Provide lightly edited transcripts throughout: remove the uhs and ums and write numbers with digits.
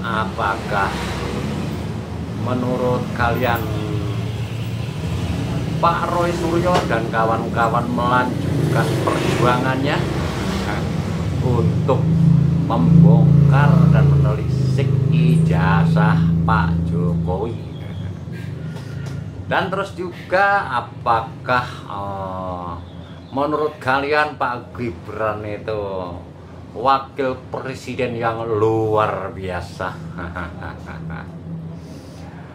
Apakah menurut kalian Pak Roy Suryo dan kawan-kawan melanjutkan perjuangannya untuk membongkar dan menelisik ijazah Pak Jokowi? Dan terus juga apakah menurut kalian Pak Gibran itu wakil presiden yang luar biasa?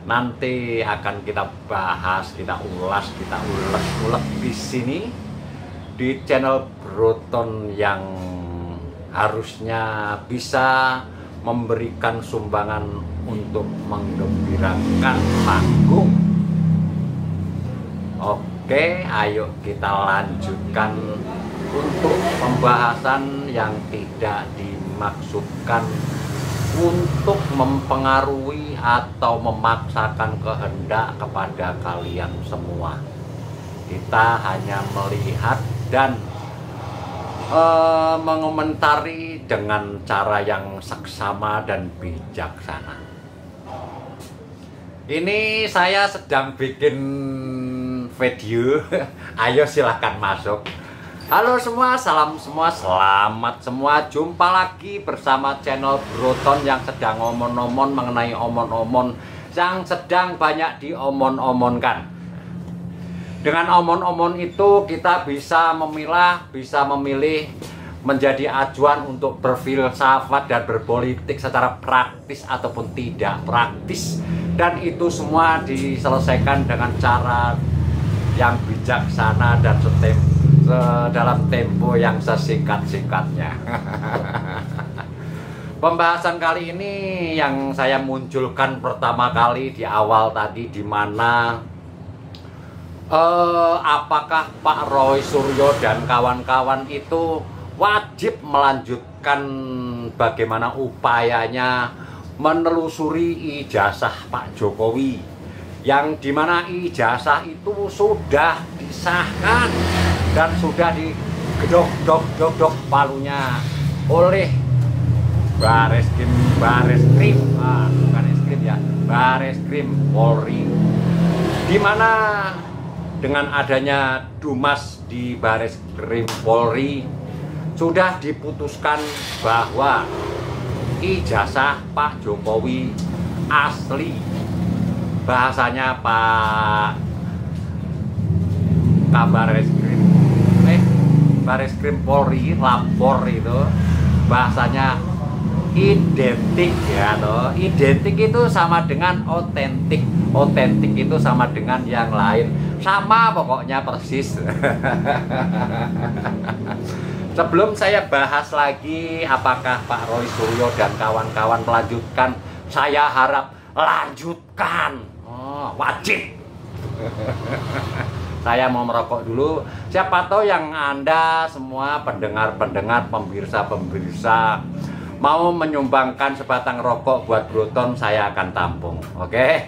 Nanti akan kita bahas, kita ulas, kita ulek-ulek di sini di channel Broton yang harusnya bisa memberikan sumbangan untuk menggembirakan panggung. Oke, ayo kita lanjutkan untuk pembahasan yang tidak dimaksudkan untuk mempengaruhi atau memaksakan kehendak kepada kalian semua. Kita hanya melihat dan mengomentari dengan cara yang seksama dan bijaksana. Ini saya sedang bikin video. Ayo silahkan masuk. Halo semua, salam semua, selamat semua. Jumpa lagi bersama channel Broton yang sedang omon-omon mengenai omon-omon yang sedang banyak diomon-omonkan. Dengan omon-omon itu kita bisa memilah, bisa memilih menjadi acuan untuk berfilsafat dan berpolitik secara praktis ataupun tidak praktis. Dan itu semua diselesaikan dengan cara yang bijaksana dan dalam tempo yang sesingkat-singkatnya. Pembahasan kali ini yang saya munculkan pertama kali di awal tadi, di mana apakah Pak Roy Suryo dan kawan-kawan itu wajib melanjutkan bagaimana upayanya menelusuri ijazah Pak Jokowi, yang dimana ijazah itu sudah disahkan dan sudah digedok-dok palunya oleh Bareskrim, bukan eskrim ya, Bareskrim Polri, dimana dengan adanya Dumas di Bareskrim Polri sudah diputuskan bahwa ijazah Pak Jokowi asli. Bahasanya Pak Bareskrim Polri lapor itu bahasanya identik ya toh. Identik itu sama dengan otentik. Otentik itu sama dengan yang lain. Sama pokoknya persis. Sebelum saya bahas lagi apakah Pak Roy Suryo dan kawan-kawan melanjutkan, saya harap lanjutkan. Wajib. Saya mau merokok dulu. Siapa tahu yang Anda semua pendengar-pendengar, pemirsa-pemirsa mau menyumbangkan sebatang rokok buat Broton, saya akan tampung. Oke?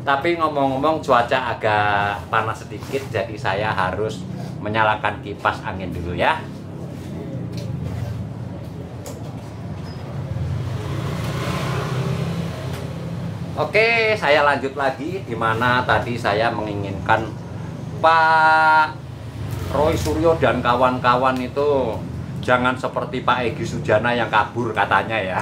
Tapi ngomong-ngomong cuaca agak panas sedikit, jadi saya harus menyalakan kipas angin dulu ya. Oke, saya lanjut lagi, di mana tadi saya menginginkan Pak Roy Suryo dan kawan-kawan itu jangan seperti Pak Egy Sujana yang kabur katanya ya.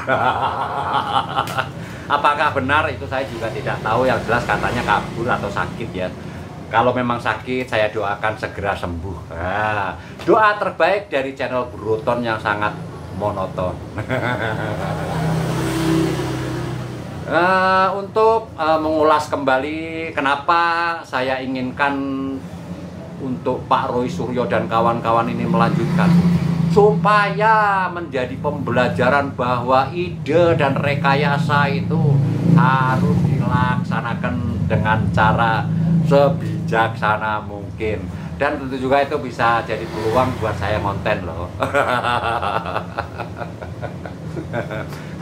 Apakah benar itu saya juga tidak tahu, yang jelas katanya kabur atau sakit ya. Kalau memang sakit, saya doakan segera sembuh. Doa terbaik dari channel Broton yang sangat monoton. Untuk mengulas kembali kenapa saya inginkan untuk Pak Roy Suryo dan kawan-kawan ini melanjutkan, supaya menjadi pembelajaran bahwa ide dan rekayasa itu harus dilaksanakan dengan cara sebijaksana mungkin. Dan tentu juga itu bisa jadi peluang buat saya konten loh.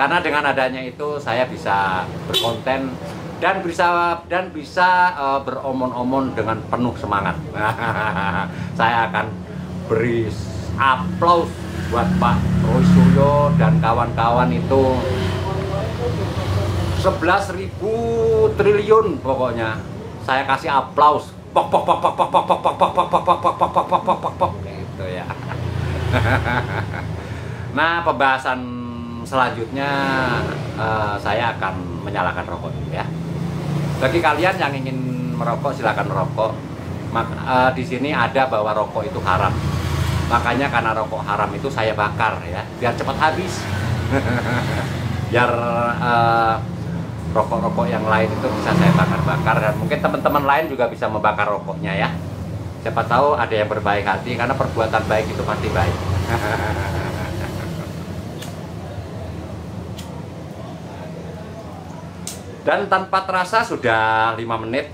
Karena dengan adanya itu saya bisa berkonten dan bisa beromon-omon dengan penuh semangat. Saya akan beri aplaus buat Pak Roy Suryo dan kawan-kawan itu. 11.000 triliun pokoknya. Saya kasih aplaus. Pok pok pok pok pok pok pok pok pok pok pok pok pok pok pok pok pok pok gitu ya. Nah, pembahasan selanjutnya saya akan menyalakan rokok dulu ya. Bagi kalian yang ingin merokok silakan merokok. Di sini ada bahwa rokok itu haram. Makanya karena rokok haram itu saya bakar ya, biar cepat habis. Biar rokok-rokok yang lain itu bisa saya bakar-bakar, dan mungkin teman-teman lain juga bisa membakar rokoknya ya. Siapa tahu ada yang berbaik hati, karena perbuatan baik itu pasti baik. Dan tanpa terasa sudah 5 menit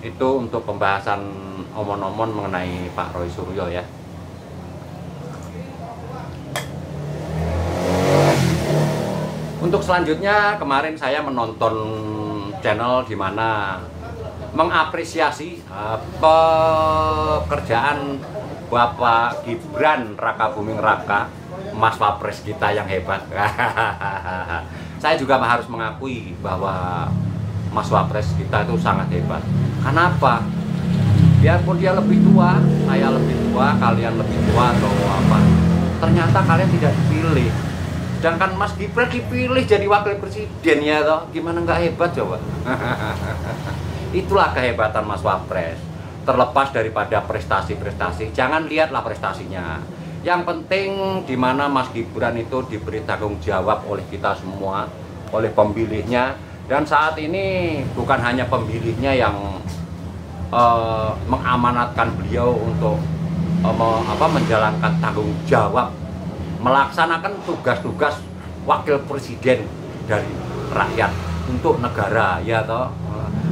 itu untuk pembahasan omon-omon mengenai Pak Roy Suryo ya. Untuk selanjutnya, kemarin saya menonton channel di mana mengapresiasi pekerjaan Bapak Gibran Raka Buming Raka, Mas Wapres kita yang hebat. Saya juga harus mengakui bahwa Mas Wapres kita itu sangat hebat. Kenapa? Biarpun dia lebih tua, saya lebih tua, kalian lebih tua atau apa, ternyata kalian tidak dipilih. Sedangkan Mas Gibran dipilih jadi wakil presiden ya toh, gimana nggak hebat coba? Itulah kehebatan Mas Wapres. Terlepas daripada prestasi-prestasi, jangan lihatlah prestasinya. Yang penting di mana Mas Gibran itu diberi tanggung jawab oleh kita semua, oleh pemilihnya. Dan saat ini bukan hanya pemilihnya yang mengamanatkan beliau untuk menjalankan tanggung jawab, melaksanakan tugas-tugas wakil presiden dari rakyat untuk negara ya toh.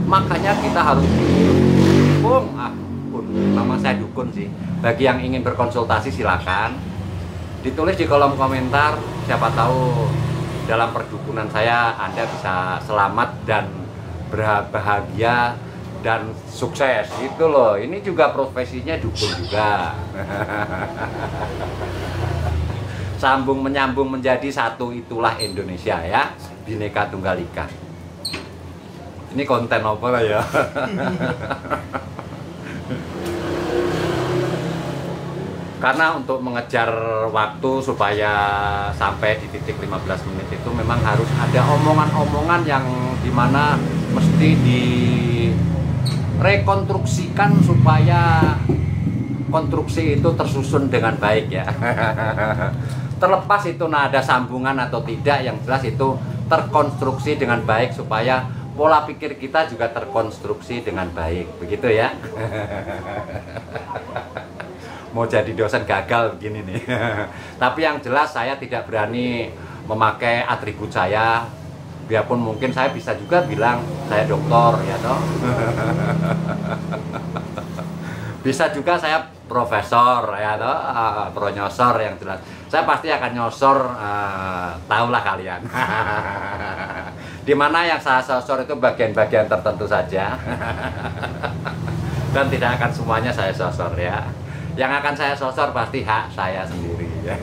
Makanya kita harus dukung. Nama saya dukun sih. Bagi yang ingin berkonsultasi silakan ditulis di kolom komentar. Siapa tahu dalam perdukunan saya Anda bisa selamat dan berbahagia dan sukses itu loh. Ini juga profesinya dukun juga. Sambung menyambung menjadi satu, itulah Indonesia ya, Bhinneka Tunggal Ika. Ini konten apa lah ya? Karena untuk mengejar waktu supaya sampai di titik 15 menit itu memang harus ada omongan-omongan yang dimana mesti direkonstruksikan supaya konstruksi itu tersusun dengan baik ya. Terlepas itu ada sambungan atau tidak, yang jelas itu terkonstruksi dengan baik supaya pola pikir kita juga terkonstruksi dengan baik, begitu ya. Mau jadi dosen gagal begini nih. Tapi yang jelas saya tidak berani memakai atribut saya, biarpun mungkin saya bisa juga bilang saya doktor ya toh. Bisa juga saya profesor ya toh, profesor, yang jelas saya pasti akan nyosor, tahulah kalian. Dimana yang saya sosor itu bagian-bagian tertentu saja. Dan tidak akan semuanya saya sosor ya. Yang akan saya sosor pasti hak saya sendiri ya.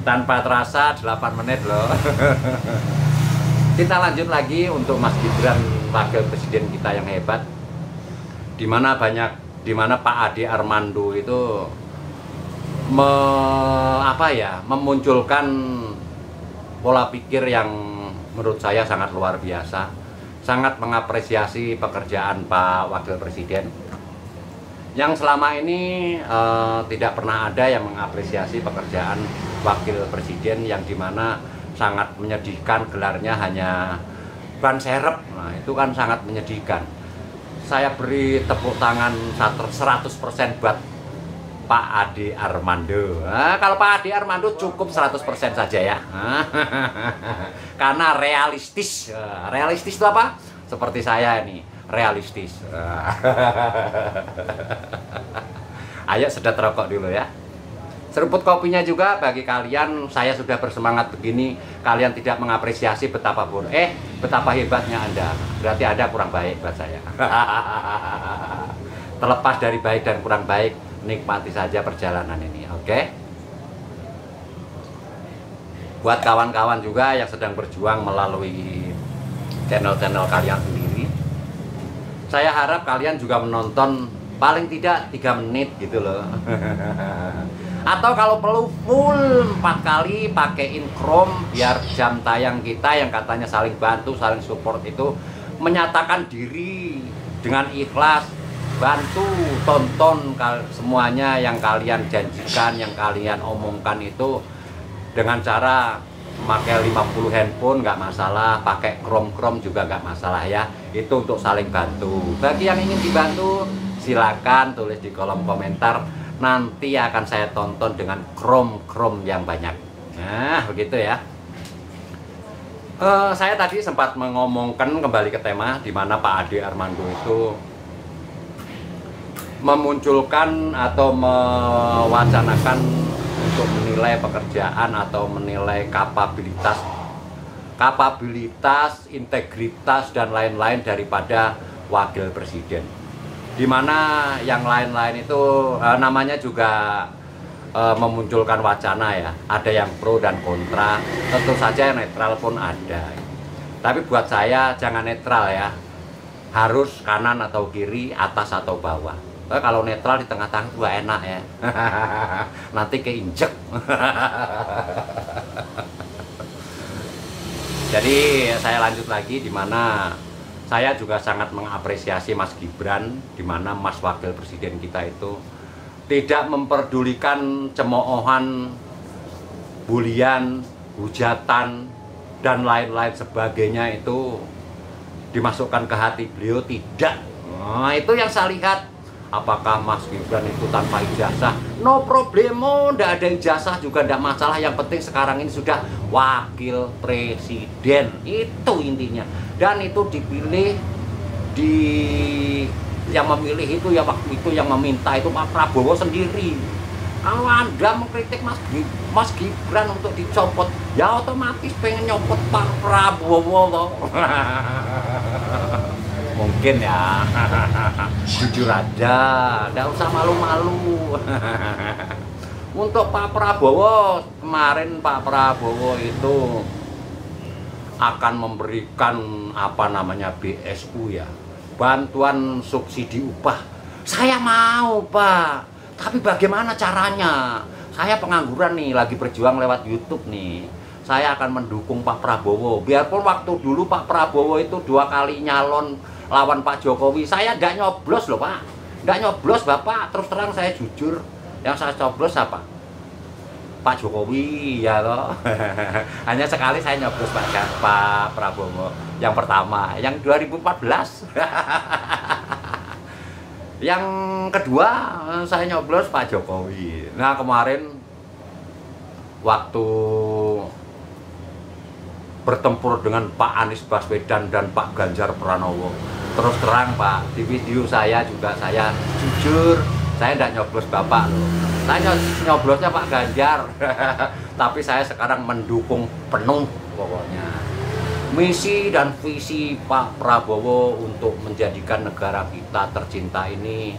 Tanpa terasa 8 menit loh. Kita lanjut lagi untuk Mas Gibran, wakil presiden kita yang hebat. Dimana Pak Ade Armando itu memunculkan pola pikir yang menurut saya sangat luar biasa, sangat mengapresiasi pekerjaan Pak Wakil Presiden yang selama ini tidak pernah ada yang mengapresiasi pekerjaan Wakil Presiden, yang dimana sangat menyedihkan gelarnya hanya ban serep. Nah itu kan sangat menyedihkan. Saya beri tepuk tangan 100% buat Pak Ade Armando. Nah, kalau Pak Ade Armando cukup 100% saja ya. Karena realistis. Realistis itu apa? Seperti saya ini, realistis. Ayo sedot rokok dulu ya. Seruput kopinya juga bagi kalian. Saya sudah bersemangat begini, kalian tidak mengapresiasi betapa hebatnya Anda. Berarti Anda kurang baik buat saya. Terlepas dari baik dan kurang baik, nikmati saja perjalanan ini, oke? Buat kawan-kawan juga yang sedang berjuang melalui channel-channel kalian sendiri, saya harap kalian juga menonton paling tidak 3 menit gitu loh. Atau kalau perlu full 4 kali pakein Chrome, biar jam tayang kita yang katanya saling bantu, saling support itu menyatakan diri dengan ikhlas. Bantu tonton semuanya yang kalian janjikan, yang kalian omongkan itu dengan cara pakai 50 handphone nggak masalah, pakai Chrome juga nggak masalah ya. Itu untuk saling bantu. Bagi yang ingin dibantu, silakan tulis di kolom komentar. Nanti akan saya tonton dengan Chrome yang banyak. Nah, begitu ya. Saya tadi sempat mengomongkan kembali ke tema di mana Pak Ade Armando itu memunculkan atau mewacanakan untuk menilai pekerjaan atau menilai kapabilitas, integritas dan lain-lain daripada wakil presiden. Dimana yang lain-lain itu namanya juga memunculkan wacana ya. Ada yang pro dan kontra, tentu saja yang netral pun ada. Tapi buat saya jangan netral ya, harus kanan atau kiri, atas atau bawah. Kalau netral di tengah-tengah juga enak ya. Nanti keinjek. Jadi saya lanjut lagi, di mana saya juga sangat mengapresiasi Mas Gibran, di mana Mas Wakil Presiden kita itu tidak memperdulikan cemoohan, bulian, hujatan dan lain-lain sebagainya itu dimasukkan ke hati beliau, tidak. Nah, itu yang saya lihat. Apakah Mas Gibran itu tanpa ijazah? No problemo, ndak ada ijazah juga ndak masalah. Yang penting sekarang ini sudah wakil presiden, itu intinya. Dan itu dipilih yang memilih itu ya waktu itu yang meminta itu Pak Prabowo sendiri. Kalau Anda mengkritik Mas Gibran untuk dicopot, ya otomatis pengen nyopot Pak Prabowo loh. Mungkin ya. Jujur aja, nggak usah malu-malu. Untuk Pak Prabowo, kemarin Pak Prabowo itu akan memberikan apa namanya BSU ya, bantuan subsidi upah. Saya mau Pak, tapi bagaimana caranya? Saya pengangguran nih, lagi berjuang lewat YouTube nih. Saya akan mendukung Pak Prabowo. Biarpun waktu dulu Pak Prabowo itu 2 kali nyalon lawan Pak Jokowi, saya nggak nyoblos loh Pak. Nggak nyoblos Bapak, terus terang saya jujur. Yang saya coblos apa? Pak Jokowi ya loh. Hanya sekali saya nyoblos Pak Prabowo. Yang pertama, yang 2014. Yang kedua saya nyoblos Pak Jokowi. Nah kemarin waktu bertempur dengan Pak Anies Baswedan dan Pak Ganjar Pranowo, terus terang Pak, di video saya juga saya jujur, saya tidak nyoblos Bapak loh. Saya nyoblosnya Pak Ganjar. Tapi saya sekarang mendukung penuh pokoknya misi dan visi Pak Prabowo untuk menjadikan negara kita tercinta ini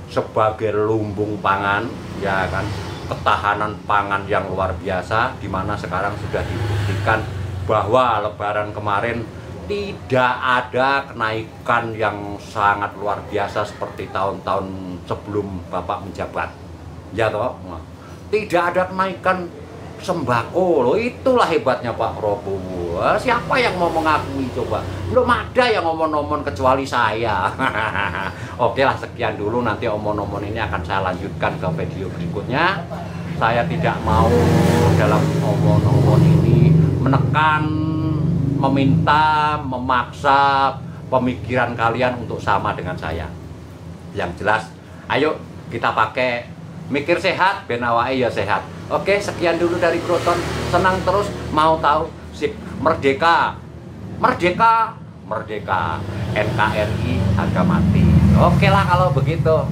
sebagai lumbung pangan, ya kan, ketahanan pangan yang luar biasa, di mana sekarang sudah dibuktikan bahwa Lebaran kemarin tidak ada kenaikan yang sangat luar biasa seperti tahun-tahun sebelum Bapak menjabat. Ya toh? Tidak ada kenaikan sembako loh, itulah hebatnya Pak Prabowo. Siapa yang mau mengakui coba? Belum ada yang omon-omon kecuali saya. Oke lah, sekian dulu, nanti omon-omon ini akan saya lanjutkan ke video berikutnya. Saya tidak mau dalam omon-omon ini menekan, meminta, memaksa pemikiran kalian untuk sama dengan saya. Yang jelas, ayo kita pakai mikir sehat, ben awake ya sehat. Oke, sekian dulu dari Proton. Senang terus, mau tahu, sip, merdeka, merdeka, merdeka, NKRI harga mati. Oke lah kalau begitu.